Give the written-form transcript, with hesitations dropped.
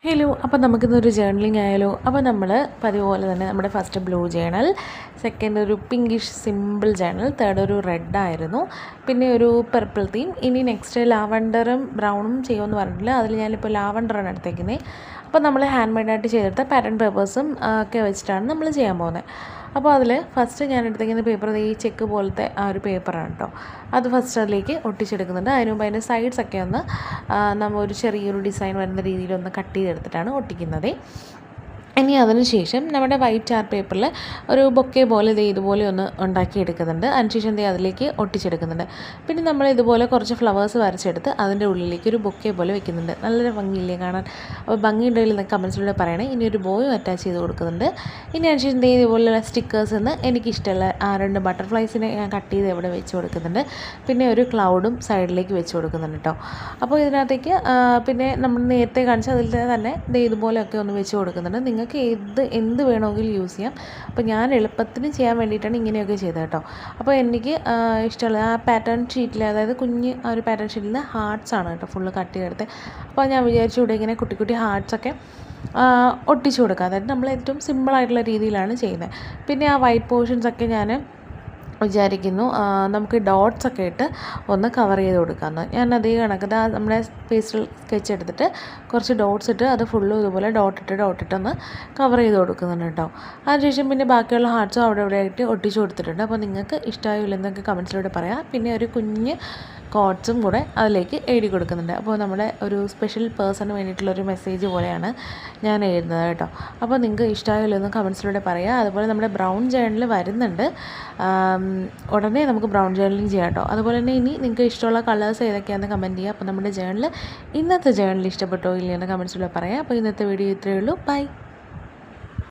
Hello, അപ്പോൾ നമുക്കിന്നൊരു journaling ആയാലോ. അപ്പോൾ നമ്മൾ പതിവ് പോലെ തന്നെ നമ്മുടെ ഫസ്റ്റ് ബ്ലൂ ജേണൽ, സെക്കൻഡ് ഒരു പിങ്കിഷ് സിമ്പിൾ ജേണൽ, തേർഡ് ഒരു റെഡ് ആയിരുന്നു, പിന്നെ ഒരു പർപ്പിൾ തീം. ഇനി നെക്സ്റ്റ് ലാവണ്ടറും ബ്രൗണും ചെയ്യുമെന്ന് പറഞ്ഞിട്ടില്ല. അതിൽ ഞാനിപ്പോൾ ലാവണ്ടറാണ് എടുത്തേക്കുന്നത്. അപ്പോൾ നമ്മൾ ഹാൻഡ് മെയ്ഡായിട്ട് ചെയ്തെടുത്ത പാറ്റേൺ പേപ്പേഴ്സും ഒക്കെ വെച്ചിട്ടാണ് നമ്മൾ ചെയ്യാൻ പോകുന്നത്. അപ്പോൾ അതിൽ ഫസ്റ്റ് ഞാൻ എടുത്തേക്കുന്ന പേപ്പർ ഈ ചെക്ക് പോലത്തെ ആ ഒരു പേപ്പറാണ് കേട്ടോ. അത് ഫസ്റ്റ് അതിലേക്ക് ഒട്ടിച്ചെടുക്കുന്നുണ്ട്. അതിന് മുമ്പ് അതിൻ്റെ സൈഡ്സൊക്കെ ഒന്ന് നമ്മൾ ഒരു ചെറിയൊരു ഡിസൈൻ വരുന്ന രീതിയിലൊന്ന് കട്ട് ചെയ്തെടുത്തിട്ടാണ് ഒട്ടിക്കുന്നത്. ഇനി അതിന് ശേഷം നമ്മുടെ വൈറ്റ് ചാർട്ട് പേപ്പറിൽ ഒരു ബൊക്കെ പോലെ ഇതുപോലെ ഒന്ന് ഉണ്ടാക്കിയെടുക്കുന്നുണ്ട്. അതിനുശേഷം അതിലേക്ക് ഒട്ടിച്ചെടുക്കുന്നുണ്ട്. പിന്നെ നമ്മൾ ഇതുപോലെ കുറച്ച് ഫ്ലവേഴ്സ് വരച്ചെടുത്ത് അതിൻ്റെ ഉള്ളിലേക്ക് ഒരു ബൊക്കെ പോലെ വെക്കുന്നുണ്ട്. നല്ലൊരു ഭംഗിയില്ലേ കാണാൻ? അപ്പോൾ ഭംഗിയുണ്ടെങ്കിൽ നിങ്ങൾക്ക് കമൻസിലൂടെ പറയണേ. ഇനി ഒരു ബോയും അറ്റാച്ച് ചെയ്ത് കൊടുക്കുന്നുണ്ട്. ഇനി അതിനുശേഷം ഇതുപോലെയുള്ള സ്റ്റിക്കേഴ്സ് എന്ന് എനിക്കിഷ്ടമുള്ള ആ 2 ബട്ടർഫ്ലൈസിനെ ഞാൻ കട്ട് ചെയ്ത് ഇവിടെ വെച്ച് കൊടുക്കുന്നുണ്ട്. പിന്നെ ഒരു ക്ലൗഡും സൈഡിലേക്ക് വെച്ച് കൊടുക്കുന്നുണ്ട് കേട്ടോ. അപ്പോൾ ഇതിനകത്തേക്ക് പിന്നെ നമ്മൾ നേരത്തെ കാണിച്ച അതിൽ തന്നെ ഇതുപോലെയൊക്കെ ഒന്ന് വെച്ച് കൊടുക്കുന്നുണ്ട്. നിങ്ങൾക്ക് എന്ത് വേണമെങ്കിലും യൂസ് ചെയ്യാം. അപ്പോൾ ഞാൻ എളുപ്പത്തിന് ചെയ്യാൻ വേണ്ടിയിട്ടാണ് ഇങ്ങനെയൊക്കെ ചെയ്തത് കേട്ടോ. അപ്പോൾ എനിക്ക് ഇഷ്ടമുള്ള ആ പാറ്റേൺ ഷീറ്റിൽ, അതായത് കുഞ്ഞ് ആ ഒരു പാറ്റേൺ ഷീറ്റിൽ ഹാർട്ട്സാണ് കേട്ടോ ഫുള്ള് കട്ട് ചെയ്തെടുത്ത്. അപ്പോൾ ഞാൻ വിചാരിച്ചു ഇവിടെ ഇങ്ങനെ കുട്ടി കുട്ടി ഹാർട്ട്സൊക്കെ ഒട്ടിച്ചു കൊടുക്കുക. അതായത് നമ്മൾ ഏറ്റവും സിമ്പിളായിട്ടുള്ള രീതിയിലാണ് ചെയ്യുന്നത്. പിന്നെ ആ വൈറ്റ് പോർഷൻസൊക്കെ ഞാൻ വിചാരിക്കുന്നു നമുക്ക് ഡോട്ട്സൊക്കെ ഇട്ട് ഒന്ന് കവർ ചെയ്ത് കൊടുക്കാമെന്ന്. ഞാൻ അതേ കണക്ക് നമ്മുടെ പേസ്റ്റൽ സ്കെച്ച് എടുത്തിട്ട് കുറച്ച് ഡോട്ട്സ് ഇട്ട് അത് ഫുള്ളും ഇതുപോലെ ഡോട്ടിട്ടൊന്ന് കവർ ചെയ്ത് കൊടുക്കുന്നുണ്ട് കേട്ടോ. അതിനുശേഷം പിന്നെ ബാക്കിയുള്ള ഹാർട്ട്സും അവിടെ ഇവിടെ ആയിട്ട് ഒട്ടിച്ച് കൊടുത്തിട്ടുണ്ട്. അപ്പോൾ നിങ്ങൾക്ക് ഇഷ്ടമായോ ഇല്ലെന്നൊക്കെ കമൻസിലൂടെ പറയാം. പിന്നെ ഒരു കുഞ്ഞ് കോഡ്സും കൂടെ അതിലേക്ക് എഴുതി കൊടുക്കുന്നുണ്ട്. അപ്പോൾ നമ്മുടെ ഒരു സ്പെഷ്യൽ പേഴ്സണ് വേണ്ടിയിട്ടുള്ളൊരു മെസ്സേജ് പോലെയാണ് ഞാൻ എഴുതുന്നത് കേട്ടോ. അപ്പോൾ നിങ്ങൾക്ക് ഇഷ്ടമായോ ഇല്ലെന്ന് കമൻസിലൂടെ പറയാം. അതുപോലെ നമ്മുടെ ബ്രൗൺ ജേർണൽ വരുന്നുണ്ട്. ഉടനെ നമുക്ക് ബ്രൗൺ ജേർണലിങ് ചെയ്യാം കേട്ടോ. അതുപോലെ തന്നെ ഇനി നിങ്ങൾക്ക് ഇഷ്ടമുള്ള കളേഴ്സ് ഏതൊക്കെയാണെന്ന് കമൻറ്റ് ചെയ്യുക. അപ്പോൾ നമ്മുടെ ജേർണൽ ഇന്നത്തെ ജേർണൽ ഇഷ്ടപ്പെട്ടോ ഇല്ലയെന്ന് കമൻസിലൂടെ പറയാം. അപ്പോൾ ഇന്നത്തെ വീഡിയോ ഇത്രയേ ഉള്ളൂ. ബൈ.